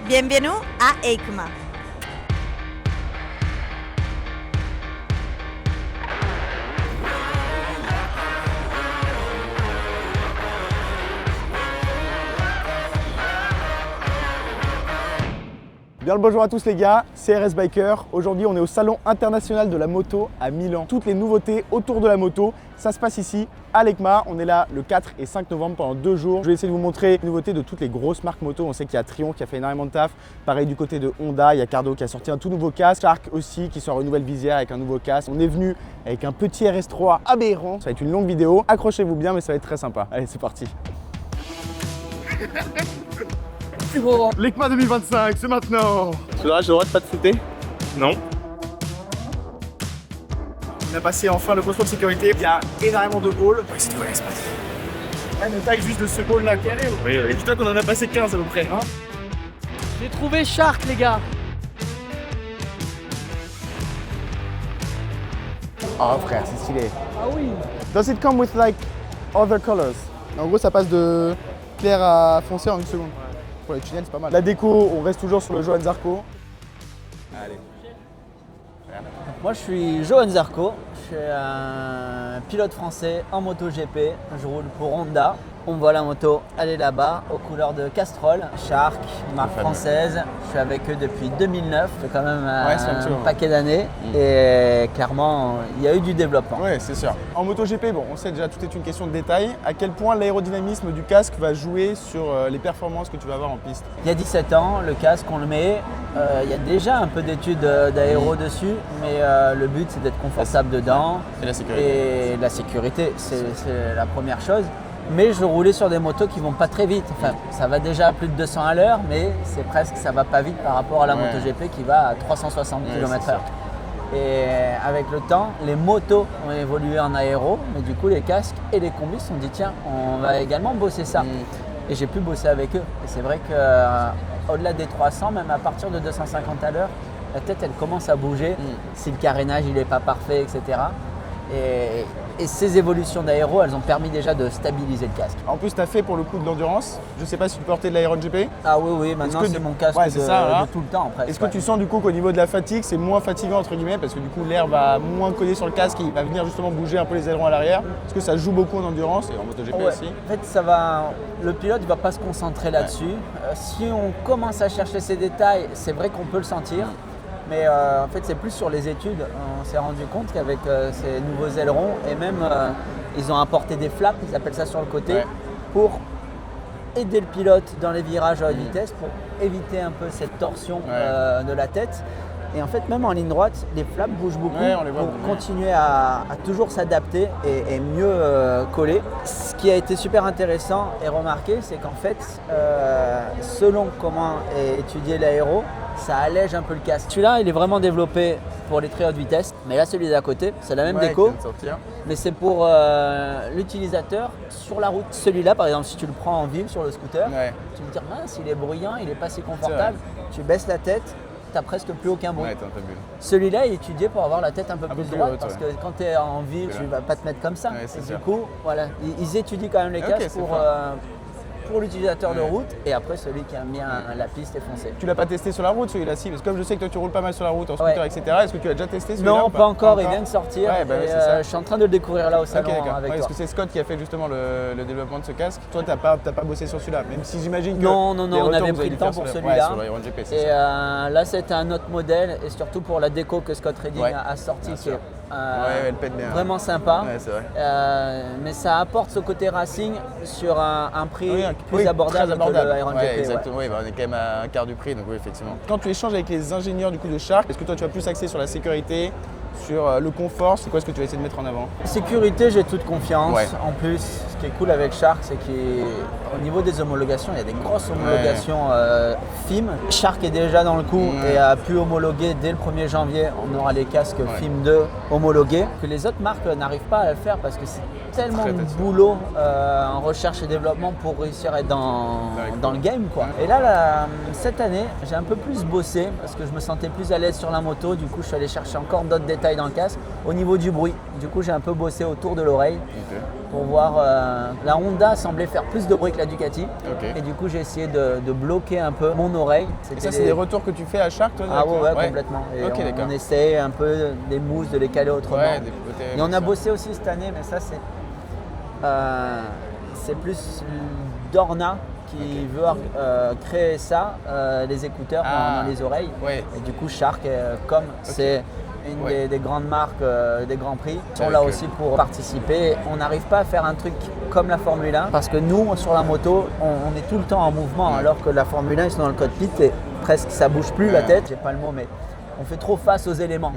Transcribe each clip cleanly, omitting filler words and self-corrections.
Bienvenue à EICMA. Bien le bonjour à tous les gars, c'est RS Biker. Aujourd'hui on est au Salon International de la Moto à Milan. Toutes les nouveautés autour de la moto, ça se passe ici à l'EICMA. On est là le 4 et 5 novembre pendant 2 jours. Je vais essayer de vous montrer les nouveautés de toutes les grosses marques moto. On sait qu'il y a Triumph qui a fait énormément de taf. Pareil du côté de Honda, il y a Cardo qui a sorti un tout nouveau casque. Shark aussi qui sort une nouvelle visière avec un nouveau casque. On est venu avec un petit RS3 aberrant. Ça va être une longue vidéo. Accrochez-vous bien mais ça va être très sympa. Allez c'est parti. L'EICMA 2025, c'est maintenant. Tu vois, j'ai le droit de pas te fouter? Non. On a passé enfin le contrôle de sécurité. Il y a énormément de halls. Oui, c'est tout, c'est parti. Une taille juste de ce hall là qui arrive. Oui, oui. Dis-toi qu'on en a passé 15 à peu près. Hein. J'ai trouvé Shark, les gars. Oh frère, c'est stylé. Ah oui. Does it come with like other colors? En gros, ça passe de clair à foncé en une seconde. Pour les tunnels, c'est pas mal. La déco, on reste toujours sur le Johan Zarco. Allez. Moi, je suis Johan Zarco. Je suis un pilote français en MotoGP. Je roule pour Honda. On voit la moto, elle est là-bas, aux couleurs de Castrol, Shark, marque française. Je suis avec eux depuis 2009, c'est quand même un paquet d'années. Et clairement, il y a eu du développement. Oui, c'est sûr. En MotoGP, bon, on sait déjà, tout est une question de détail. À quel point l'aérodynamisme du casque va jouer sur les performances que tu vas avoir en piste? Il y a 17 ans, le casque, on le met. Il y a déjà un peu d'études d'aéro dessus, mais le but, c'est d'être confortable dedans. Et la sécurité. Et la sécurité, c'est la première chose. Mais je roulais sur des motos qui vont pas très vite. Enfin, ça va déjà à plus de 200 à l'heure, mais c'est presque, ça va pas vite par rapport à la MotoGP qui va à 360 km/h. Et avec le temps, les motos ont évolué en aéro, mais du coup les casques et les combis se sont dit tiens, on va également bosser ça. Et j'ai pu bosser avec eux. Et c'est vrai qu'au-delà des 300, même à partir de 250 à l'heure, la tête elle commence à bouger. Si le carénage il n'est pas parfait, etc. Et ces évolutions d'aéro, elles ont permis déjà de stabiliser le casque. En plus, tu as fait pour le coup de l'endurance. Je sais pas si tu portais de l'Iron GP. Ah oui, maintenant c'est mon casque de tout le temps presque. Est-ce que tu sens du coup qu'au niveau de la fatigue, c'est moins fatigant entre guillemets parce que du coup l'air va moins coller sur le casque et il va venir justement bouger un peu les ailerons à l'arrière? Est-ce que ça joue beaucoup en endurance et en MotoGP aussi? En fait, le pilote ne va pas se concentrer là-dessus. Si on commence à chercher ces détails, c'est vrai qu'on peut le sentir. Mais en fait, c'est plus sur les études. On s'est rendu compte qu'avec ces nouveaux ailerons, et même ils ont apporté des flaps, ils appellent ça sur le côté, pour aider le pilote dans les virages à haute vitesse, pour éviter un peu cette torsion de la tête. Et en fait, même en ligne droite, les flaps bougent beaucoup pour continuer à toujours s'adapter et mieux coller. Ce qui a été super intéressant et remarqué, c'est qu'en fait, selon comment est étudié l'aéro, ça allège un peu le casque. Celui-là, il est vraiment développé pour les très hautes vitesses. Mais là, celui d'à côté, c'est la même déco. Mais c'est pour l'utilisateur sur la route. Celui-là, par exemple, si tu le prends en ville sur le scooter, tu vas te dire mince, il est bruyant, il n'est pas si confortable. Tu baisses la tête, tu n'as presque plus aucun bruit. Celui-là est étudié pour avoir la tête un peu plus droite parce que quand tu es en ville, tu ne vas pas te mettre comme ça. Et du coup, voilà, ils étudient quand même les casques pour l'utilisateur de route et après celui qui aime bien la piste est foncé. Tu l'as pas testé sur la route celui-là si? Parce que comme je sais que toi tu roules pas mal sur la route en scooter etc. Est-ce que tu as déjà testé celui-là? Non, pas encore, il vient de sortir. Je suis en train de le découvrir là au salon avec toi. Est-ce que c'est Scott qui a fait justement le développement de ce casque? Toi t'as pas bossé sur celui-là, même si j'imagine que… Non, on avait pris le temps pour celui-là. Et là c'était un autre modèle et surtout pour la déco que Scott Redding a sorti qui est elle pète bien. Vraiment sympa. C'est vrai. Mais ça apporte ce côté racing sur un prix plus abordable que le Iron GP. Exactement, on est quand même à un quart du prix, donc oui, effectivement. Quand tu échanges avec les ingénieurs du coup de Shark, est-ce que toi tu vas plus axer sur la sécurité, sur le confort? C'est quoi ce que tu vas essayer de mettre en avant? Sécurité, j'ai toute confiance. En plus, ce qui est cool avec Shark, c'est qu'au niveau des homologations, il y a des grosses homologations FIM. Shark est déjà dans le coup et a pu homologuer dès le 1er janvier. On aura les casques FIM 2 homologués. Que les autres marques n'arrivent pas à le faire parce que c'est tellement de boulot en recherche et développement pour réussir à être dans le game, quoi. Et là, cette année, j'ai un peu plus bossé parce que je me sentais plus à l'aise sur la moto. Du coup, je suis allé chercher encore d'autres détails dans le casque au niveau du bruit. Du coup, j'ai un peu bossé autour de l'oreille. pour voir. La Honda semblait faire plus de bruit que la Ducati. Ok. Et du coup, j'ai essayé de bloquer un peu mon oreille. Et ça, c'est des retours que tu fais à chaque toi? Ah ouais, complètement. Et Ok, d'accord. on essaie un peu des mousses, de les caler autrement. Ouais, Et on a bossé aussi cette année, mais ça c'est plus Dorna qui veut créer ça, les écouteurs dans les oreilles. Ouais. Et du coup, Shark, comme c'est une des grandes marques des Grands Prix, sont là aussi pour participer. On n'arrive pas à faire un truc comme la Formule 1 parce que nous, sur la moto, on est tout le temps en mouvement, alors que la Formule 1, ils sont dans le cockpit et presque ça bouge plus la tête, j'ai pas le mot, mais on fait trop face aux éléments.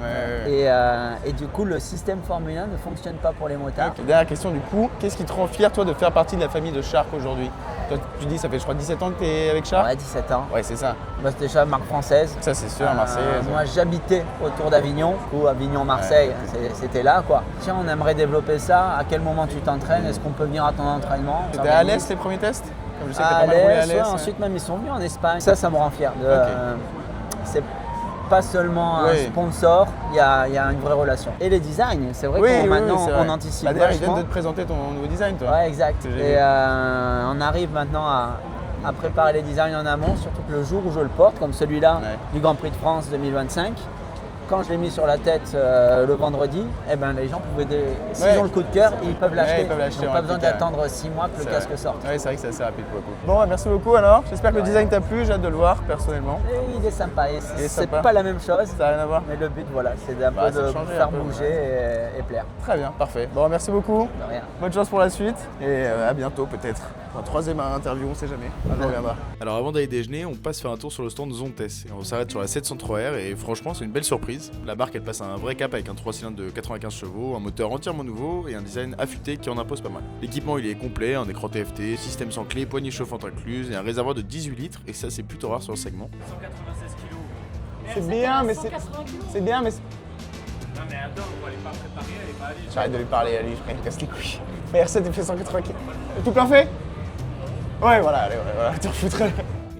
Et du coup, le système Formule 1 ne fonctionne pas pour les motards. Okay. Dernière question du coup, qu'est-ce qui te rend fier toi de faire partie de la famille de Shark aujourd'hui? Toi, tu dis ça fait je crois 17 ans que tu es avec Shark? Ouais, 17 ans. Ouais, c'est ça. Bah, c'est déjà marque française. Ça c'est sûr, Marseille. Moi j'habitais autour d'Avignon, ou Avignon-Marseille, c'était là quoi. Tiens, on aimerait développer ça, à quel moment tu t'entraînes, est-ce qu'on peut venir à ton entraînement? C'était à Alès les premiers tests? Comme je sais que t'as À pas mal roulé à Alès, Alès. ensuite même ils sont venus en Espagne. Ça me rend fier. C'est pas seulement un sponsor, il y a une vraie relation. Et les designs, c'est vrai que maintenant on anticipe D'ailleurs, ils vachement. viennent de te présenter ton nouveau design toi. Ouais, exact. Et on arrive maintenant à préparer les designs en amont, surtout que le jour où je le porte, comme celui-là du Grand Prix de France 2025, quand je l'ai mis sur la tête le vendredi, eh ben, les gens pouvaient, s'ils ont le coup de cœur, ils peuvent l'acheter. Ils n'ont pas besoin d'attendre 6 mois que le casque sorte. Oui, c'est vrai que c'est assez rapide pour le coup. Bon, merci beaucoup alors. J'espère que le design t'a plu, j'ai hâte de le voir personnellement. Et il est sympa. C'est pas la même chose. Ça n'a rien à voir. Mais le but, voilà, c'est d'un peu de faire bouger et plaire. Très bien, parfait. Bon, merci beaucoup. De rien. Bonne chance pour la suite et à bientôt peut-être. Un troisième interview, on sait jamais. On reviendra. Alors avant d'aller déjeuner, on passe faire un tour sur le stand Zontes et on s'arrête sur la 703R et franchement c'est une belle surprise. La marque elle passe un vrai cap avec un 3 cylindres de 95 chevaux, un moteur entièrement nouveau et un design affûté qui en impose pas mal. L'équipement il est complet, un écran TFT, système sans clé, poignée chauffante incluse et un réservoir de 18 litres et ça c'est plutôt rare sur le segment. 196 kg. C'est bien mais c'est bien mais Non mais attends, on va pas préparer, elle est pas allée. j'arrête de lui parler à lui, je me casse les couilles. Mais R7 il fait 180 kg. Tout plein fait? Ouais voilà, allez, voilà, tu refoutrais.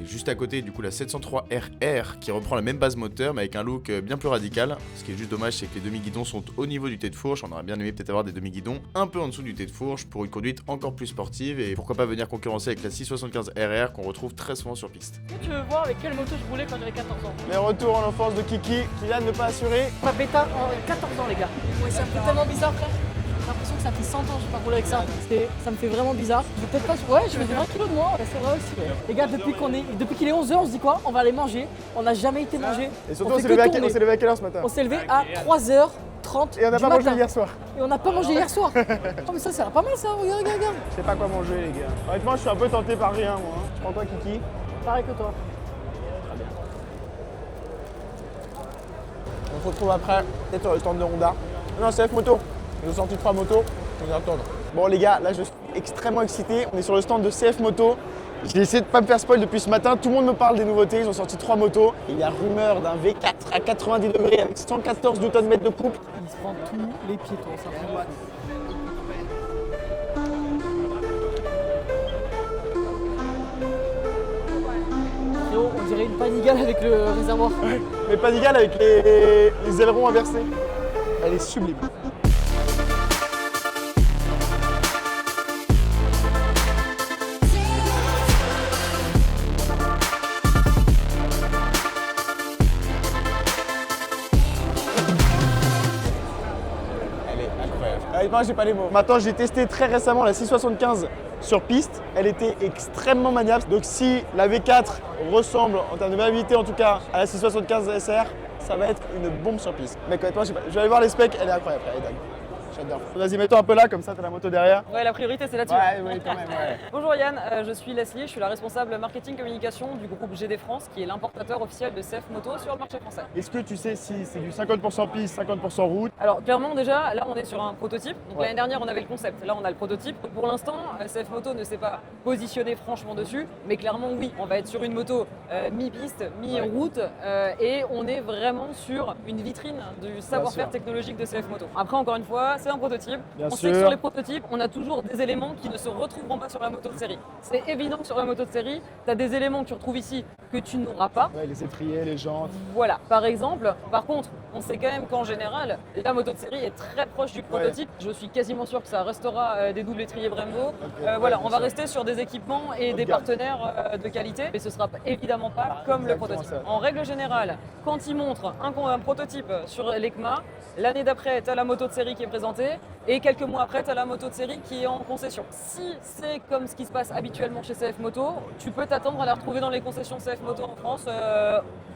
Et juste à côté du coup la 703RR qui reprend la même base moteur mais avec un look bien plus radical. Ce qui est juste dommage c'est que les demi-guidons sont au niveau du tête de fourche, on aurait bien aimé peut-être avoir des demi-guidons un peu en dessous du tête de fourche pour une conduite encore plus sportive et pourquoi pas venir concurrencer avec la 675RR qu'on retrouve très souvent sur piste. Tu veux voir avec quelle moto je roulais quand j'avais 14 ans? Les retours en enfance de Kiki, Kylian ne pas assuré. Ma bêta en 14 ans les gars. Ouais, ça me fait tellement bizarre frère. J'ai l'impression que ça fait 100 ans que j'ai pas roulé avec ça. Ça me fait vraiment bizarre. Je vais peut-être pas. Ouais, je fais 20 kilos de moins. C'est vrai aussi. Ouais. Les gars, depuis qu'il est 11h, on se dit quoi? On va aller manger. On n'a jamais été manger. Et surtout on s'est levé à quelle heure ce matin? On s'est levé à 3h30. Et on n'a pas mangé hier soir. Et on n'a pas mangé hier soir. Oh mais ça sert pas mal ça, regarde. Je sais pas quoi manger les gars. Honnêtement je suis un peu tenté par rien moi. Tu prends quoi Kiki? Pareil que toi. On se retrouve après, peut-être sur le stand de Honda. Non, c'est F Moto. Ils ont sorti 3 motos, on va attendre. Bon les gars, là je suis extrêmement excité. On est sur le stand de CF Moto. J'ai essayé de pas me faire spoil depuis ce matin. Tout le monde me parle des nouveautés. Ils ont sorti 3 motos. Il y a rumeur d'un V4 à 90 degrés avec 114 Nm de couple. Il se prend tous les piétons, ça prend mal. On dirait une Panigale avec le réservoir. Mais pas d'égal avec les ailerons inversés. Elle est sublime. Elle est incroyable. Honnêtement, j'ai pas les mots. Maintenant, j'ai testé très récemment la 675 sur piste. Elle était extrêmement maniable. Donc si la V4 ressemble, en termes de maniabilité en tout cas, à la 675 SR, ça va être une bombe sur piste. Mec, honnêtement, je vais aller voir les specs, elle est incroyable, elle est dingue. J'adore. Vas-y, mets-toi un peu là, comme ça, t'as la moto derrière. Ouais, la priorité c'est là-dessus. Ouais, oui, quand même, ouais. Bonjour Yann, je suis Leslie, je suis la responsable marketing communication du groupe GD France, qui est l'importateur officiel de CF Moto sur le marché français. Est-ce que tu sais si c'est du 50% piste, 50% route? Alors clairement déjà, là on est sur un prototype. Donc Ouais. l'année dernière on avait le concept, là on a le prototype. Pour l'instant, CF Moto ne s'est pas positionné franchement dessus, mais clairement oui, on va être sur une moto mi-piste, mi-route, et on est vraiment sur une vitrine du savoir-faire technologique de CF Moto. Après encore une fois, c'est un prototype. Bien on sait sûr. que sur les prototypes, on a toujours des éléments qui ne se retrouveront pas sur la moto de série. C'est évident que sur la moto de série, tu as des éléments que tu retrouves ici que tu n'auras pas. Ouais, les étriers, les jantes. Voilà, par exemple. Par contre, on sait quand même qu'en général, la moto de série est très proche du prototype. Je suis quasiment sûr que ça restera des doubles étriers Brembo. Voilà, on va rester sur des équipements et des partenaires de qualité, mais ce sera évidemment pas comme le exactement prototype. ça. En règle générale, quand ils montrent un prototype sur l'ECMA, l'année d'après, tu as la moto de série qui est présentée et quelques mois après, tu as la moto de série qui est en concession. Si c'est comme ce qui se passe habituellement chez CF Moto, tu peux t'attendre à la retrouver dans les concessions CF Moto en France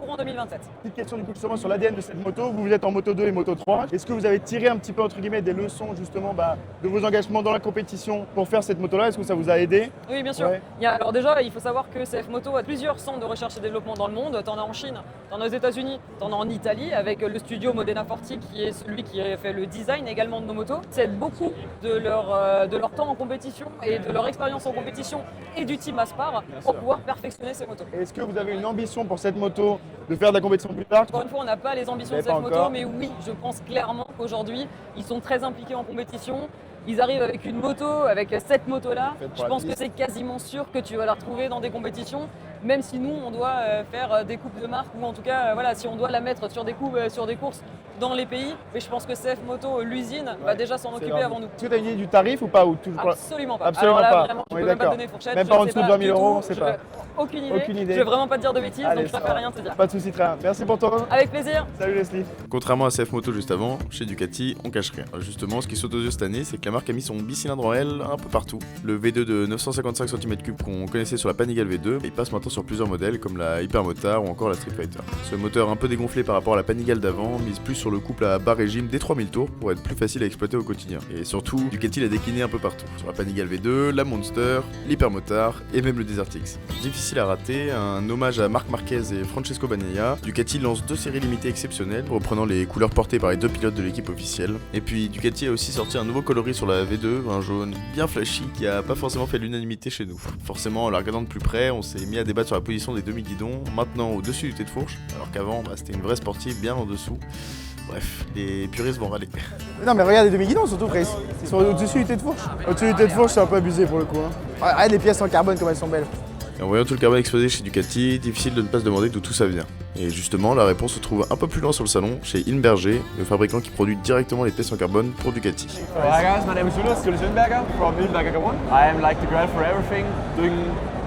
courant 2027. Petite question du coup justement sur l'ADN de cette moto. Vous êtes en moto 2 et moto 3. Est-ce que vous avez tiré un petit peu entre guillemets des leçons justement de vos engagements dans la compétition pour faire cette moto-là? Est-ce que ça vous a aidé? Oui, bien sûr. Ouais. Alors déjà, il faut savoir que CF Moto a plusieurs centres de recherche et développement dans le monde. Tu en as en Chine, tu en as aux États-Unis, tu en as en Italie avec le studio Modena Forti qui est celui qui a fait le design également de nos motos. C'est beaucoup de leur temps en compétition et de leur expérience en compétition et du team Aspar pour pouvoir perfectionner ces motos. Est-ce que vous avez une ambition pour cette moto de faire de la compétition plus tard? Encore une fois, on n'a pas les ambitions de Vous l'avez CF pas Moto, encore. mais oui, je pense clairement qu'aujourd'hui, ils sont très impliqués en compétition. Ils arrivent avec une moto, avec cette moto-là. Faites pour Je la pense que piste. c'est quasiment sûr que tu vas la retrouver dans des compétitions, même si nous, on doit faire des coupes de marque ou en tout cas, voilà, si on doit la mettre sur des coupes, sur des courses dans les pays. Mais je pense que CF Moto, l'usine, va déjà s'en occuper avant nous. Est-ce que tu as une idée du tarif ou pas ou toujours pas? Absolument pas. Absolument Alors là, pas. vraiment, je On est peux même pas d'accord. donner fourchette. Même je pas en sais dessous de 20 000 du euros, tout. on sait pas. Aucune idée. Aucune idée. Je vais vraiment pas te dire de bêtises, Allez, donc je ça préfère va. rien te dire. Pas de soucis, très bien. Merci pour ton temps. Avec plaisir. Salut Leslie. Contrairement à CF Moto juste avant, chez Ducati, on cache rien. Justement, ce qui saute aux yeux cette année, c'est que la marque a mis son bicylindre en L un peu partout. Le V2 de 955 cm3 qu'on connaissait sur la Panigale V2, il passe maintenant sur plusieurs modèles comme la Hypermotard ou encore la Street Fighter. Ce moteur un peu dégonflé par rapport à la Panigale d'avant mise plus sur le couple à bas régime des 3000 tours pour être plus facile à exploiter au quotidien. Et surtout, Ducati l'a décliné un peu partout. Sur la Panigale V2, la Monster, l'Hypermotard et même le Desert X. Difficile à rater, un hommage à Marc Marquez et Francesco Bagnaia, Ducati lance 2 séries limitées exceptionnelles, reprenant les couleurs portées par les 2 pilotes de l'équipe officielle. Et puis Ducati a aussi sorti un nouveau coloris sur la V2, un jaune bien flashy qui a pas forcément fait l'unanimité chez nous. Forcément, en la regardant de plus près, on s'est mis à débattre sur la position des demi-guidons, maintenant au-dessus du tête de fourche, alors qu'avant c'était une vraie sportive bien en dessous. Bref, les puristes vont râler. Non mais regarde les demi-guidons surtout Chris. Ils sont au-dessus du tête de fourche. Au-dessus du tête de fourche c'est un peu abusé pour le coup. Hein. Regarde les pièces en carbone comme elles sont belles. Et en voyant tout le carbone exploser chez Ducati, difficile de ne pas se demander d'où tout ça vient. Et justement, la réponse se trouve un peu plus loin sur le salon, chez Inberger, le fabricant qui produit directement les pièces en carbone pour Ducati. Hi guys, my name is Julius Winberger from Winberger Carbon. I am like the girl for everything, doing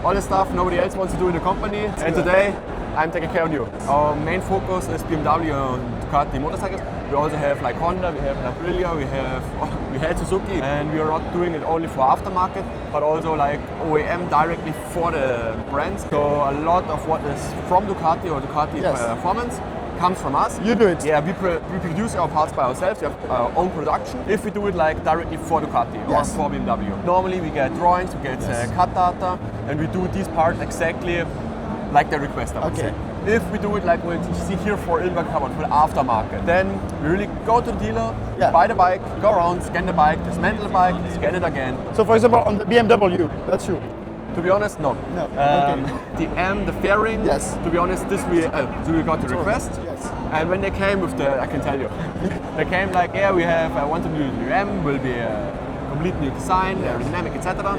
all the stuff nobody else wants to do in the company. And today I'm taking care of you. Our main focus is BMW and Ducati motorcycles. We also have like Honda, we have Aprilia, we had Suzuki, and we are not doing it only for aftermarket, but also like OEM directly for the brands. So a lot of what is from Ducati or Ducati Yes. performance comes from us. You do it. Yeah, we produce our parts by ourselves. We have our own production. If we do it like directly for Ducati Yes. or for BMW. Normally we get drawings, we get cut data, and we do these parts exactly like they request, I would Okay. say. If we do it like what you see here for Inverter Carbon, for the aftermarket, then we really go to the dealer, Yeah. buy the bike, go around, scan the bike, dismantle the bike, scan it again. So for example on the BMW, that's you. To be honest, no. No, okay. The M, the fairing, Yes. to be honest, this we got the request. Yes. And when they came with the, I can tell you, they came like, yeah, we have, I want to do the M, will be a complete new design, aerodynamic, etc.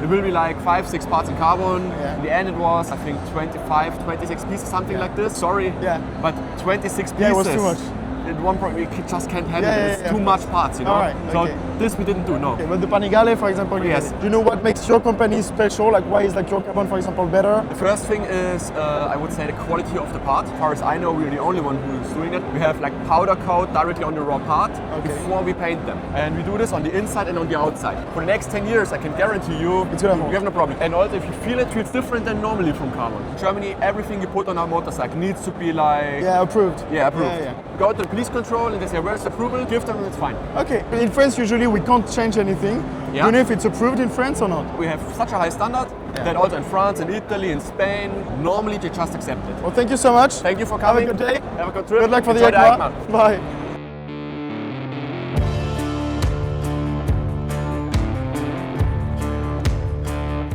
It will be like 5-6 parts in carbon. Yeah. In the end it was, I think, 26 pieces, something like this. Sorry, Yeah. but 26 pieces. Yeah, it was too much. At one point we just can't handle Yeah, it. yeah, It's yeah, too of much parts, you know. Alright, So okay. this we didn't do, no. Okay, but the Panigale for example, you Yes. did it. Do you know what makes your company special? Like why is like your carbon for example better? The first thing is, I would say, the quality of the part. As far as I know, we're the only one who's doing it. We have like powder coat directly on the raw part before we paint them. And we do this on the inside and on the outside. For the next 10 years, I can guarantee you, It's gonna you have no problem. And also, if you feel it, feels different than normally from carbon. In Germany, everything you put on a motorcycle needs to be like, Yeah, approved. yeah, approved. Yeah, Go to the police control and they say, where's the approval? Give them and it's fine. Okay. In France usually we can't change anything. Yeah. Do you know if it's approved in France or not? We have such a high standard that also in France, in Italy, in Spain, normally they just accept it. Well thank you so much. Thank you for Have a coming. good day. Have a good trip. Good luck for Enjoy the EICMA. EICMA. Bye.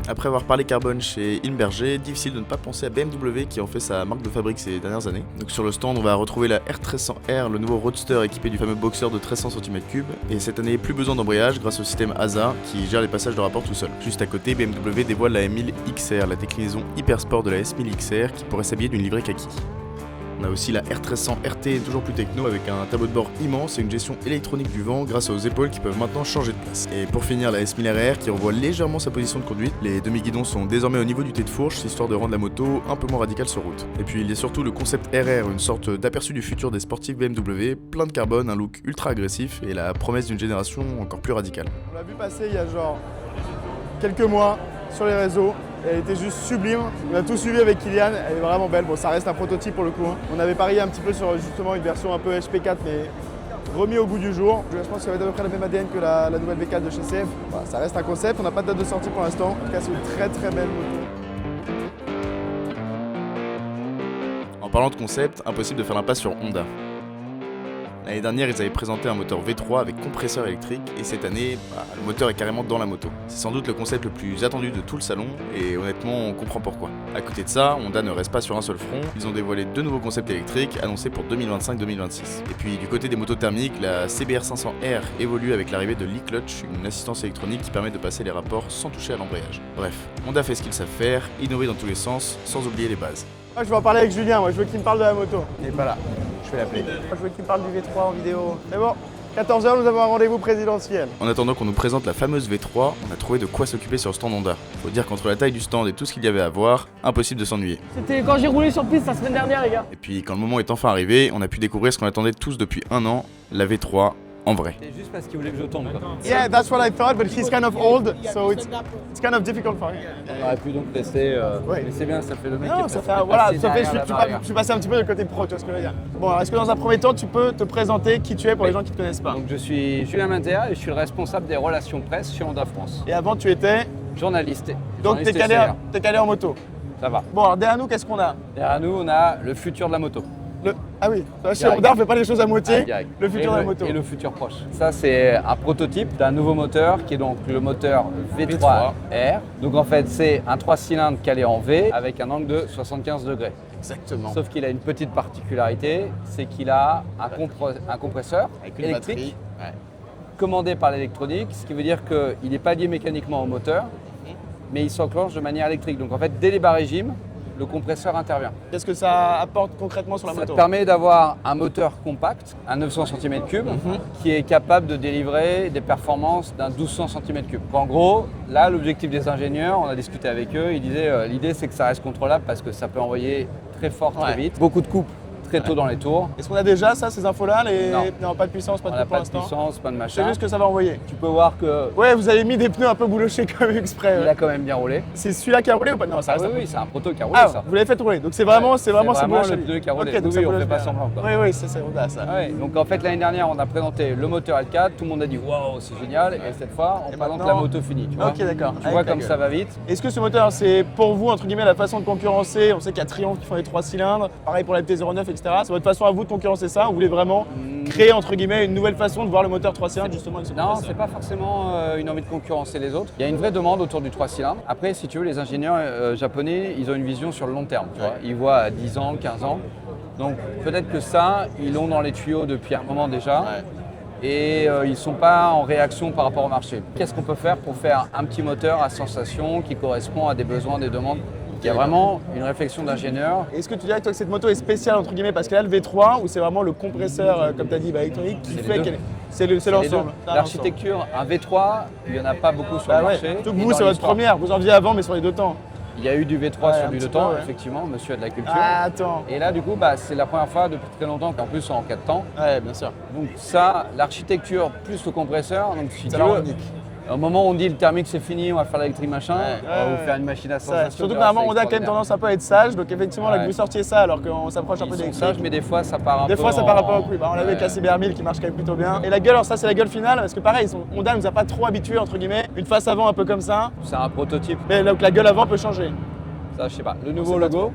Après après avoir parlé carbone chez Inberger, difficile de ne pas penser à BMW qui en fait sa marque de fabrique ces dernières années. Donc sur le stand, on va retrouver la R1300R, le nouveau roadster équipé du fameux boxer de 1300 cm3, et cette année plus besoin d'embrayage grâce au système ASA qui gère les passages de rapport tout seul. Juste à côté, BMW dévoile la M1000 XR, la déclinaison hyper sport de la S1000 XR qui pourrait s'habiller d'une livrée kaki. On a aussi la R1300 RT, toujours plus techno, avec un tableau de bord immense et une gestion électronique du vent grâce aux épaules qui peuvent maintenant changer de place. Et pour finir, la S1000RR qui revoit légèrement sa position de conduite. Les demi-guidons sont désormais au niveau du thé de fourche, histoire de rendre la moto un peu moins radicale sur route. Et puis il y a surtout le concept RR, une sorte d'aperçu du futur des sportifs BMW, plein de carbone, un look ultra agressif et la promesse d'une génération encore plus radicale. On l'a vu passer il y a genre quelques mois sur les réseaux. Elle était juste sublime. On a tout suivi avec Kylian, elle est vraiment belle. Bon, ça reste un prototype pour le coup. On avait parié un petit peu sur justement une version un peu HP4, mais remis au goût du jour. Je pense qu'elle va être à peu près la même ADN que la nouvelle V4 de chez CF. Voilà, ça reste un concept, on n'a pas de date de sortie pour l'instant. En tout cas, c'est une très très belle moto. En parlant de concept, impossible de faire l'impasse sur Honda. L'année dernière, ils avaient présenté un moteur V3 avec compresseur électrique et cette année, le moteur est carrément dans la moto. C'est sans doute le concept le plus attendu de tout le salon et honnêtement, on comprend pourquoi. À côté de ça, Honda ne reste pas sur un seul front, ils ont dévoilé 2 nouveaux concepts électriques annoncés pour 2025-2026. Et puis du côté des motos thermiques, la CBR 500R évolue avec l'arrivée de l'e-clutch, une assistance électronique qui permet de passer les rapports sans toucher à l'embrayage. Bref, Honda fait ce qu'ils savent faire, innover dans tous les sens, sans oublier les bases. Moi, je vais en parler avec Julien, moi je veux qu'il me parle de la moto. Il n'est pas là, je vais l'appeler. Moi, je veux qu'il me parle du V3 en vidéo. C'est bon, 14h, nous avons un rendez-vous présidentiel. En attendant qu'on nous présente la fameuse V3, on a trouvé de quoi s'occuper sur le stand Honda. Faut dire qu'entre la taille du stand et tout ce qu'il y avait à voir, impossible de s'ennuyer. C'était quand j'ai roulé sur piste la semaine dernière, les gars. Et puis quand le moment est enfin arrivé, on a pu découvrir ce qu'on attendait tous depuis un an, la V3 en vrai. C'est juste parce qu'il voulait que je tombe. Quoi. Yeah, that's what I thought, but he's kind of old, so it's kind of difficult for him. On aurait pu donc tester, Ouais. mais c'est bien, ça fait le mec Non, qui ça est fait, voilà, passé ça fait, derrière la barrière. je suis passé un petit peu du côté pro, tu vois ce que je veux dire. Bon, alors est-ce que dans un premier temps, tu peux te présenter qui tu es pour les gens qui ne te connaissent pas? Donc je suis Julien Minter et je suis le responsable des relations presse chez Honda France. Et avant, tu étais, Journaliste. donc Journaliste t'es calé en moto. Ça va. Bon, alors derrière nous, qu'est-ce qu'on a? Derrière nous, on a le futur de la moto. Ah oui, chez Direct. Honda, on fait pas les choses à moitié. Direct. Le futur Et de la moto. Et le futur proche. Ça, c'est un prototype d'un nouveau moteur qui est donc le moteur V3R. Donc en fait, c'est un 3 cylindres calé en V avec un angle de 75 degrés. Exactement. Sauf qu'il a une petite particularité, c'est qu'il a un compresseur Avec une électrique batterie. Ouais. commandé par l'électronique, ce qui veut dire qu'il n'est pas lié mécaniquement au moteur, mais il s'enclenche de manière électrique. Donc en fait, dès les bas régimes, le compresseur intervient. Qu'est-ce que ça apporte concrètement sur la Ça moto? te permet d'avoir un moteur compact, un 900 cm3, qui est capable de délivrer des performances d'un 1200 cm3. En gros, là, l'objectif des ingénieurs, on a discuté avec eux, ils disaient l'idée c'est que ça reste contrôlable parce que ça peut envoyer très fort, très vite. Beaucoup de coupes très tôt dans les tours. Est-ce qu'on a déjà ça, ces infos-là Non. pas de puissance, pas On de n'a coupe pour pas de l'instant. puissance, pas de C'est machin. juste que ça va envoyer. Tu peux voir que Ouais, vous avez mis des pneus un peu boulochés comme exprès. il Ouais. a quand même bien roulé. C'est celui-là qui a roulé ou pas? Non, ça Ah reste oui, un peu- oui, c'est un proto qui a roulé Ah, ça. vous l'avez fait rouler. Donc c'est vraiment, Ouais, c'est vraiment c'est ce vraiment bouloche. le pneu qui a roulé. Ok, donc Oui, ça oui, on bouloche fait pas bien. semblant, quoi. Oui, oui, c'est Honda ça. Ah ouais, donc en fait l'année dernière on a présenté le moteur L4, tout le monde a dit waouh c'est génial et cette fois on Et présente maintenant- la moto finie. Tu vois, Ok, d'accord. Tu Avec vois la comme gueule. ça va vite. Est-ce que ce moteur, c'est pour vous, entre guillemets, la façon de concurrencer? On sait qu'il y a Triumph qui font les 3 cylindres, pareil pour la MT-09, etc. C'est votre façon à vous de concurrencer ça? Vous voulez vraiment créer, entre guillemets, une nouvelle façon de voir le moteur 3 cylindres, justement, avec ce Non, compresseur? c'est pas forcément une envie de concurrencer les autres. Il y a une vraie demande autour du 3 cylindres. Après, si tu veux, les ingénieurs japonais, ils ont une vision sur le long terme. Tu vois. Ils voient à 10 ans, 15 ans. Donc peut-être que ça, ils l'ont dans les tuyaux depuis un moment déjà. Et ils ne sont pas en réaction par rapport au marché. Qu'est-ce qu'on peut faire pour faire un petit moteur à sensation qui correspond à des besoins, des demandes? Il y a vraiment une réflexion d'ingénieur. Est-ce que tu dirais que toi, que cette moto est spéciale, entre guillemets, parce qu'elle a le V3 ou c'est vraiment le compresseur, comme tu as dit, électronique, qui C'est les fait deux. qu'elle c'est Les deux. l'ensemble? L'architecture, un V3, il n'y en a pas beaucoup sur Bah le ouais. marché. Surtout que ni vous, dans c'est votre l'histoire. première. Vous en faisiez avant, mais sur les 2 temps. Il y a eu du V3 Ouais, sur un du petit 2 temps, peu, ouais. effectivement, monsieur a de la culture. Ah, attends. Et là, du coup, c'est la première fois depuis très longtemps qu'en plus en 4 temps. Ouais, bien sûr. Donc ça, l'architecture plus le compresseur, donc si Ça tu la veux, rend unique. au moment où on dit le thermique c'est fini, on va faire l'électrique machin, on va vous faire une machine à Ça, sensation. surtout tu que verras, normalement, c'est on a quand même extraordinaire. tendance un peu à être sage, donc effectivement, là, que Ouais. vous sortiez ça alors qu'on s'approche un peu Ils des sont sages, mais des fois ça part un peu. Des fois, ça part un peu en en couille. Bah, on l'a vu avec Ouais. la CBR 1000 qui marche quand même plutôt bien. Et la gueule, alors ça, c'est la gueule finale, parce que pareil, Honda nous a pas trop habitués, entre guillemets. Une face avant un peu comme ça, C'est un prototype, mais donc la gueule avant peut changer. ça je sais pas. Le sait nouveau pas logo,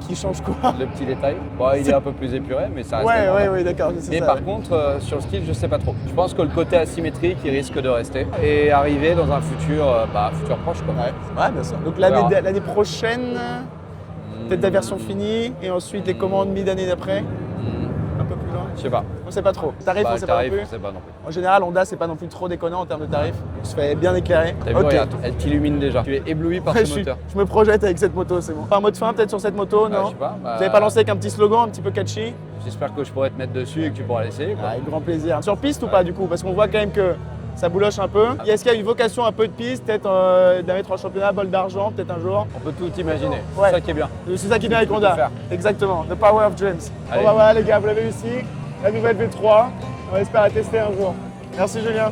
Qui change quoi? Le petit détail. Bon, il est un peu plus épuré, mais ça reste. Ouais, d'accord. c'est Mais ça, par ouais. contre, sur le style, je sais pas trop. Je pense que le côté asymétrique, il risque de rester et arriver dans un futur, futur proche, quoi. Ouais, bien sûr. Donc On verra. l'année prochaine, peut-être la version finie et ensuite les commandes mi-d'année d'après. Un peu plus loin. Je sais pas. On sait pas trop. Tarif, on sait pas non tarif, plus. on sait pas non plus. En général, Honda, c'est pas non plus trop déconnant en termes de tarifs. On se fait bien éclairer. T'as vu, Ok. regarde, elle t'illumine déjà. Tu es ébloui par Ouais, ce moteur. je me projette avec cette moto, c'est bon. Pas un mot de fin peut-être sur cette moto, non? je sais pas, Vous n'avez pas lancé avec un petit slogan un petit peu catchy? J'espère que je pourrai te mettre dessus et que tu pourras l'essayer, quoi. Avec grand plaisir. Sur piste ou pas du coup? Parce qu'on voit quand même que ça bouloche un peu. Est-ce qu'il y a une vocation un peu de piste, peut-être d'aller en championnat, bol d'argent, peut-être un jour? On peut tout imaginer. Ouais. C'est ça qui est bien. C'est ça qui est bien avec Tout Honda. faire. Exactement. The power of dreams. Allez. Bon bah voilà les gars, vous l'avez ici. La nouvelle V3. On espère la tester un jour. Merci Julien.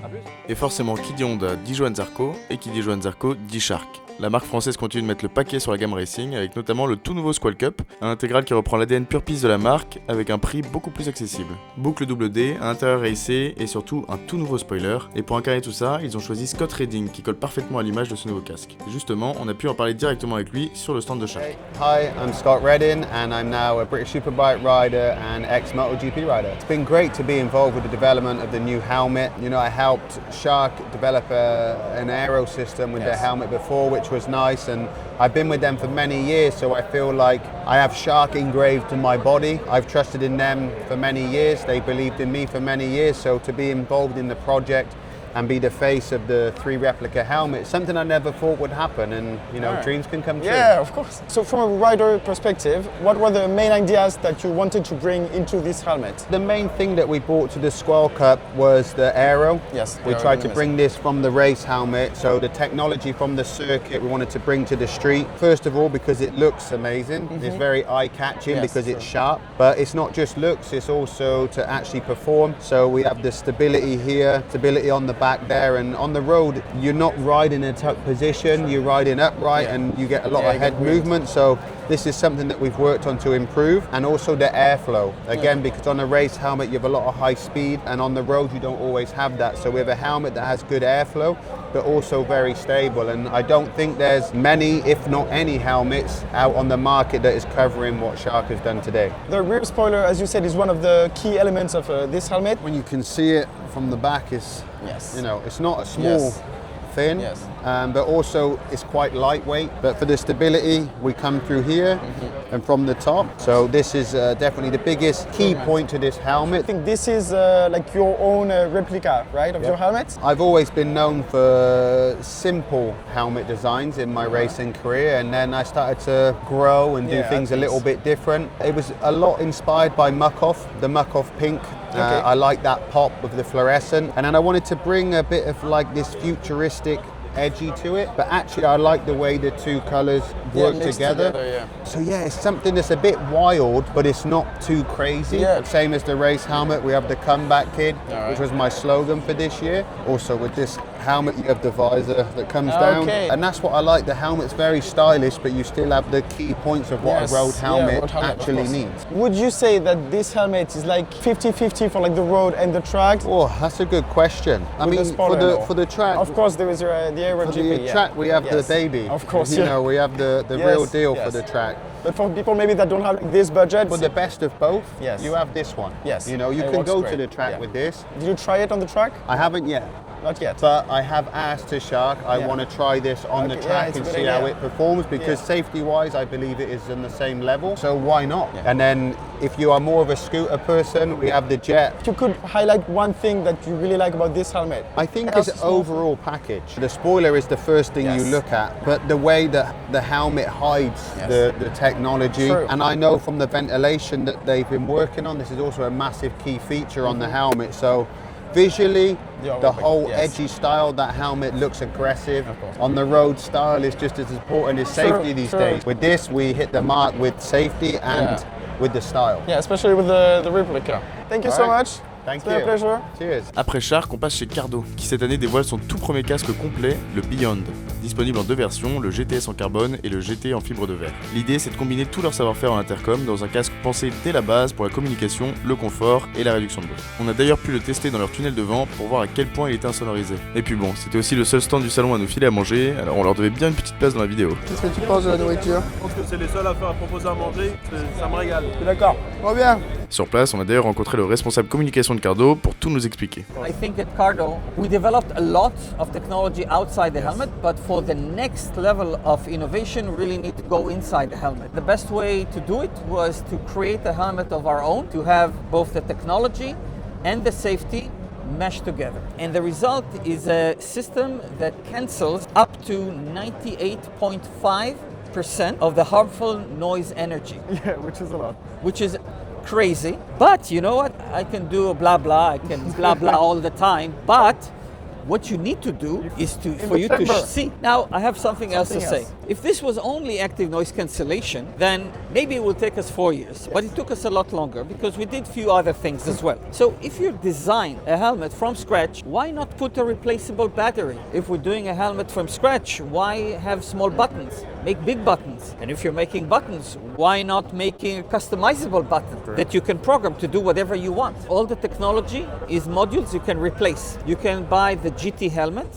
À plus. Et forcément, qui dit Honda dit Johan Zarco, et qui dit Johan Zarco dit Shark. La marque française continue de mettre le paquet sur la gamme racing, avec notamment le tout nouveau Squall Cup, un intégral qui reprend l'ADN pure piste de la marque, avec un prix beaucoup plus accessible. Boucle double D, un intérieur racé, et surtout un tout nouveau spoiler. Et pour incarner tout ça, ils ont choisi Scott Redding, qui colle parfaitement à l'image de ce nouveau casque. Et justement, on a pu en parler directement avec lui sur le stand de Shark. Hi, I'm Scott Redding and I'm now a British Superbike rider and ex-MotoGP rider. It's been great to be involved with the development of the new helmet. You know, I helped Shark develop an aero system with their helmet before, which was nice, and I've been with them for many years, so I feel like I have Shark engraved in my body. I've trusted in them for many years. They believed in me for many years, so to be involved in the project and be the face of the 3 replica helmet, something I never thought would happen, and you know, dreams can come true. Yeah, of course. So from a rider perspective, what were the main ideas that you wanted to bring into this helmet? The main thing that we brought to the Squall Cup was the aero. Yes, We tried to bring this from the race helmet, so the technology from the circuit we wanted to bring to the street. First of all, because it looks amazing. It's very eye-catching Yes, because it's sharp, but it's not just looks, it's also to actually perform. So we have the stability here, stability on the back there, and on the road you're not riding in a tuck position, you're riding upright and you get a lot of head movement. So this is something that we've worked on to improve, and also the airflow. Again, because on a race helmet you have a lot of high speed, and on the road you don't always have that. So we have a helmet that has good airflow, but also very stable. And I don't think there's many, if not any, helmets out on the market that is covering what Shark has done today. The rear spoiler, as you said, is one of the key elements of this helmet. When you can see it from the back, is Yes. you know, it's not a small Yes. fin, Yes. but also it's quite lightweight. But for the stability, we come through here and from the top. So this is definitely the biggest key point to this I helmet. think this is like your own replica, right, of your helmet? I've always been known for simple helmet designs in my racing career, and then I started to grow and do Yeah, things a I think little bit different. It was a lot inspired by Muck-Off, the Muck-Off pink. Okay. I like that pop of the fluorescent, and then I wanted to bring a bit of like this futuristic edgy to it, but actually I like the way the two colours work mixed together. yeah. So yeah, it's something that's a bit wild, but it's not too crazy. Yeah. Same as the race helmet, we have the Comeback Kid, which was my slogan for this year. Also with this helmet, you have the visor that comes down, Okay. and that's what I like. The helmet's very stylish, but you still have the key points of what Yes, a road yeah, helmet road helmet, of actually course. needs. Would you say that this helmet is like 50-50 for like the road and the track? Oh, that's a good question. I With the mean, spoiler and all. for the track, Of course, there is the Aero for GP. the yeah. track we have Yes. the baby. Of course, you yeah. know, we have the Yes, real deal yes. for the track. But for people maybe that don't have like, this budget, For the best of both, Yes. you have this one. Yes. You know, you It can works go great. to the track Yeah. with this. did you try it on the track? I haven't yet. Not yet. But I have asked to Shark, I Yeah. want to try this on the Okay, yeah, track it's a and good see idea. how it performs, because Yeah. safety-wise, I believe it is on the same level. So why not? Yeah. And then if you are more of a scooter person, we have the Jet. If you could highlight one thing that you really like about this helmet. I think How's it's the small- overall package. The spoiler is the first thing you Yes. look at, but the way that the helmet hides Yes. the technology, True. and I know from the ventilation that they've been working on, this is also a massive key feature on the helmet. So visually, Yeah, the perfect. whole Yes. edgy style, that helmet looks aggressive. Of course. On the road, style is just as important as True, safety these true. days. With this, we hit the mark with safety and Yeah. with the style. Yeah, especially with the replica. Thank you so Alright. much. Thank It's been a you. pleasure. Cheers. Après Shark, on passe chez Cardo, qui cette année dévoile son tout premier casque complet, le Beyond. disponibles en 2 versions, le GTS en carbone et le GT en fibre de verre. L'idée c'est de combiner tout leur savoir-faire en intercom dans un casque pensé dès la base pour la communication, le confort et la réduction de bruit. On a d'ailleurs pu le tester dans leur tunnel de vent pour voir à quel point il était insonorisé. Et puis bon, c'était aussi le seul stand du salon à nous filer à manger, alors on leur devait bien une petite place dans la vidéo. Qu'est-ce que tu penses de la nourriture? Je pense que c'est les seuls à faire proposer à manger, ça me régale. Je suis d'accord. Trop bien. Sur place, on a d'ailleurs rencontré le responsable communication de Cardo pour tout nous expliquer. I think at Cardo, we developed a lot of technology outside the helmet, but for the next level of innovation, we really need to go inside the helmet. The best way to do it was to create a helmet of our own, to have both the technology and the safety meshed together. And the result is a system that cancels up to 98.5% of the harmful noise energy. Yeah, which is a lot. Which is crazy. But you know what? I can do a blah blah, I can blah blah all the time. But what you need to do is for you to see. Now, I have something else to say. If this was only active noise cancellation, then maybe it will take us 4 years. But it took us a lot longer because we did few other things as well. So if you design a helmet from scratch, why not put a replaceable battery? If we're doing a helmet from scratch, why have small buttons? Make big buttons. And if you're making buttons, why not making a customizable button that you can program to do whatever you want? All the technology is modules you can replace. You can buy the GT helmet,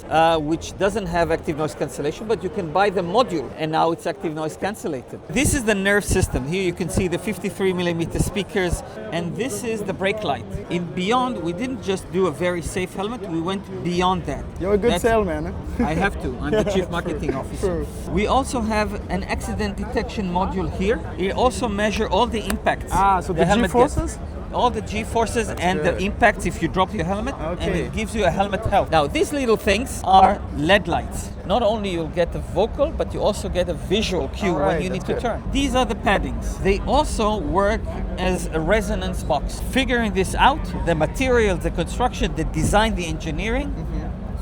which doesn't have active noise cancellation, but you can buy the module and now it's active noise cancellated. This is the nerve system. Here you can see the 53mm speakers, and this is the brake light. In Beyond, we didn't just do a very safe helmet, we went beyond that. You're a good salesman. I have to. I'm the chief marketing officer. We also have an accident detection module here. It also measure all the impacts. So the G-forces? All the G-forces and the impacts if you drop your helmet, and it gives you a helmet health. Now, these little things are LED lights. Not only you'll get a vocal, but you also get a visual cue when you need to turn. These are the paddings. They also work as a resonance box. Figuring this out, the materials, the construction, the design, the engineering,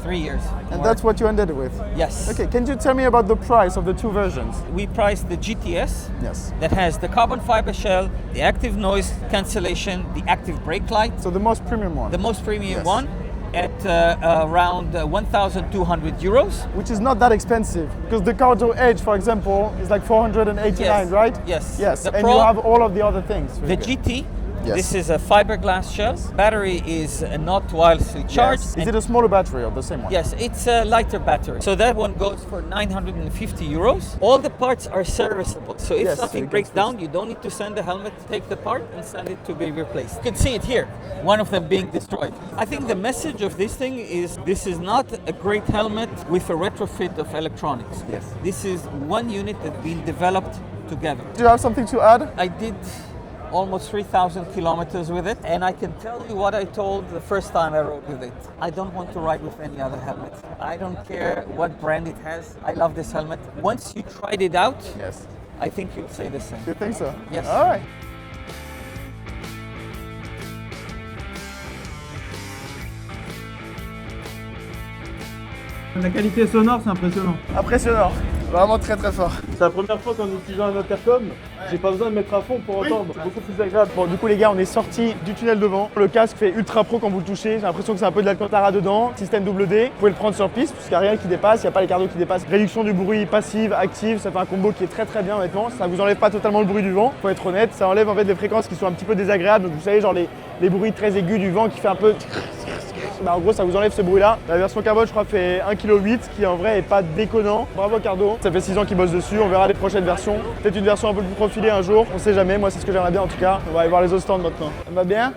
3 years. And that's what you ended with? Yes. Okay, can you tell me about the price of the 2 versions? We priced the GTS, yes, that has the carbon fiber shell, the active noise cancellation, the active brake light. So the most premium one? The most premium one at around 1,200 euros. Which is not that expensive, because the Cardo Edge, for example, is like 489, right? Yes. Yes, The and Pro, you have all of the other things. the GT, this is a fiberglass shell. Battery is not wirelessly charged. Yes. Is it a smaller battery or the same one? Yes, it's a lighter battery. So that one goes for 950 euros. All the parts are serviceable. So if something breaks down, you don't need to send the helmet, take the part and send it to be replaced. You can see it here, one of them being destroyed. I think the message of this thing is this is not a great helmet with a retrofit of electronics. Yes. This is one unit that's been developed together. Do you have something to add? I did almost 3,000 kilometers with it, and I can tell you what I told the first time I rode with it. I don't want to ride with any other helmet. I don't care what brand it has. I love this helmet. Once you tried it out, I think you'll say the same. You think so? Yes. All right. La qualité sonore, c'est impressionnant. Impressionnant. Vraiment très très fort. C'est la première fois qu'en utilisant un intercom, j'ai pas besoin de mettre à fond pour entendre. Beaucoup plus agréable. Bon, du coup les gars, on est sorti du tunnel devant. Le casque fait ultra pro quand vous le touchez. J'ai l'impression que c'est un peu de l'Alcantara dedans. Système double D. Vous pouvez le prendre sur piste parce qu'il n'y a rien qui dépasse. Il n'y a pas les cardos qui dépassent. Réduction du bruit passive, active. Ça fait un combo qui est très très bien honnêtement. Ça vous enlève pas totalement le bruit du vent. Faut être honnête. Ça enlève en fait des fréquences qui sont un petit peu désagréables. Donc vous savez genre les bruits très aigus du vent qui fait un peu... Bah, en gros ça vous enlève ce bruit là. La version carbone je crois fait 1,8 kg qui en vrai est pas déconnant. Bravo Cardo. Ça fait 6 ans qu'ils bossent dessus. On verra les prochaines versions. Peut-être une version un peu plus profilée un jour. On sait jamais. Moi c'est ce que j'aimerais bien en tout cas. On va aller voir les autres stands maintenant. Ça va bien?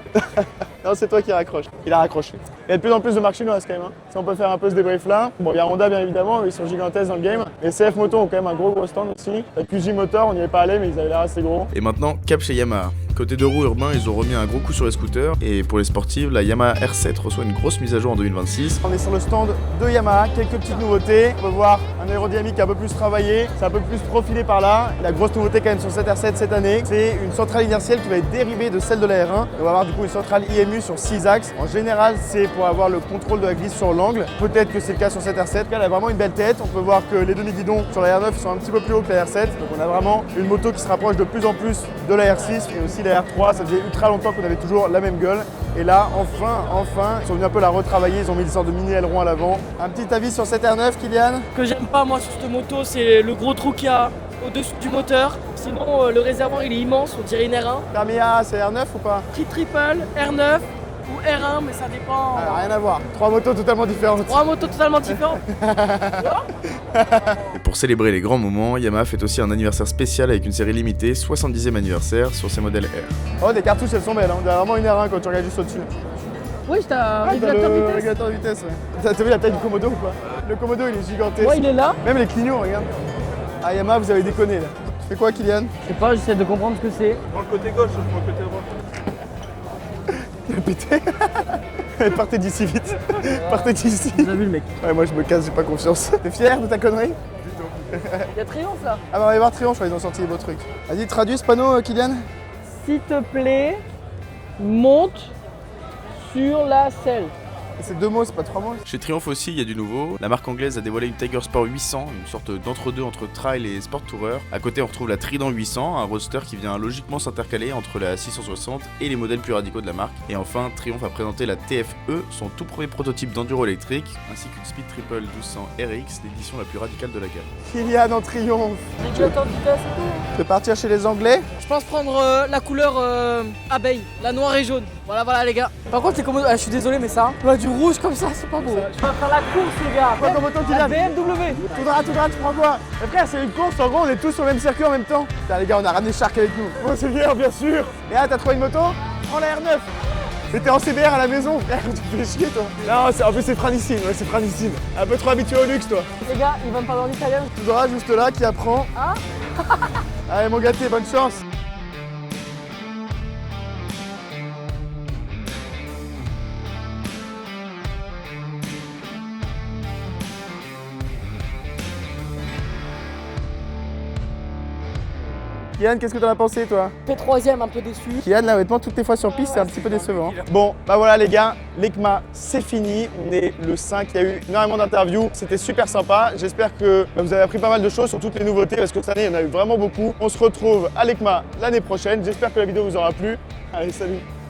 Non c'est toi qui raccroche. Il a raccroché. Il y a de plus en plus de marques chinoises quand même. Si on peut faire un peu ce débrief là. Bon il y a Honda bien évidemment. Ils sont gigantesques dans le game. Les CF Moto ont quand même un gros stand aussi. La QJ Motor on n'y est pas allé mais ils avaient l'air assez gros. Et maintenant cap chez Yamaha. Côté deux roues urbains, ils ont remis un gros coup sur les scooters. Et pour les sportives, la Yamaha R7 reçoit une grosse mise à jour en 2026. On est sur le stand de Yamaha, quelques petites nouveautés. On peut voir un aérodynamique un peu plus travaillé, c'est un peu plus profilé par là. La grosse nouveauté quand même sur cette R7 cette année, c'est une centrale inertielle qui va être dérivée de celle de la R1. On va avoir du coup une centrale IMU sur 6 axes. En général, c'est pour avoir le contrôle de la glisse sur l'angle. Peut-être que c'est le cas sur cette R7. Elle a vraiment une belle tête. On peut voir que les demi-guidons sur la R9 sont un petit peu plus hauts que la R7. Donc on a vraiment une moto qui se rapproche de plus en plus de la R6 et aussi aussi la R3, ça faisait ultra longtemps qu'on avait toujours la même gueule. Et là, enfin, ils sont venus un peu la retravailler, ils ont mis des sortes de mini ailerons à l'avant. Un petit avis sur cette R9, Kylian? Ce que j'aime pas moi sur cette moto, c'est le gros trou qu'il y a au-dessus du moteur. Sinon, le réservoir il est immense, on dirait une R1. Tamiya, c'est R9 ou pas? Triple, R9 ou R1, mais ça dépend. Rien à voir. 3 motos totalement différentes. 3 motos totalement différentes. Et pour célébrer les grands moments, Yamaha fait aussi un anniversaire spécial avec une série limitée, 70e anniversaire, sur ses modèles R. Oh, des cartouches, elles sont belles, hein. On dirait vraiment une R1 quand tu regardes juste au-dessus. Oui, t'as un Ah, t'as régulateur de le vitesse. régulateur de vitesse, ouais. T'as vu la taille du Komodo ou pas? Le Komodo, il est gigantesque. Ouais, il est là. Même les clignots, regarde. Ah, Yamaha, vous avez déconné là. Tu fais quoi, Kylian? Je sais pas, j'essaie de comprendre ce que c'est. Prends le côté gauche, je prends le côté droit. Il a pété. Partez d'ici vite. Partez d'ici. Vous avez vu le mec. Ouais, moi je me casse, j'ai pas confiance. T'es fier de ta connerie? Il y a Triomphe là. Ah bah on va y voir Triomphe, ils ont sorti des beaux trucs. Vas-y, traduis ce panneau, Kylian. S'il te plaît, monte sur la selle. C'est 2 mots, c'est pas 3 mots. Chez Triumph aussi, il y a du nouveau. La marque anglaise a dévoilé une Tiger Sport 800, une sorte d'entre-deux entre trail et sport tourer. À côté, on retrouve la Trident 800, un roadster qui vient logiquement s'intercaler entre la 660 et les modèles plus radicaux de la marque. Et enfin, Triumph a présenté la TFE, son tout premier prototype d'enduro électrique, ainsi qu'une Speed Triple 1200 RX, l'édition la plus radicale de la gamme. Kylian en triomphe. Régulateur de vitesse et tout. Tu veux partir chez les Anglais? Je pense prendre la couleur abeille, la noire et jaune. Voilà les gars. Par contre c'est Komodo, je suis désolé mais ça, du rouge comme ça c'est pas beau. Je vais faire la course les gars. Quoi comme auto, Kylian? BMW. Tout droit, tu prends quoi? Mais frère, c'est une course, en gros, on est tous sur le même circuit en même temps. Putain, les gars, on a ramené Shark avec nous. Oh, c'est bien sûr. Et là, t'as trouvé une moto? Prends la R9. Mais t'es en CBR à la maison, frère, tu fais chier, toi. Non, en plus, c'est franissime, ouais, c'est franissime. Un peu trop habitué au luxe, toi. Les gars, ils vont me parler en italien. Tout droit, juste là, qui apprend. Hein? Allez, mon gâté, bonne chance. Kylian, qu'est-ce que t'en as pensé, toi? Fait 3ème, un peu déçu. Kylian, là, honnêtement, toutes les fois sur piste, c'est un petit peu décevant. Bon, bah voilà, les gars, l'EICMA, c'est fini. On est le 5, il y a eu énormément d'interviews. C'était super sympa. J'espère que vous avez appris pas mal de choses sur toutes les nouveautés parce que cette année, il y en a eu vraiment beaucoup. On se retrouve à l'EICMA l'année prochaine. J'espère que la vidéo vous aura plu. Allez, salut!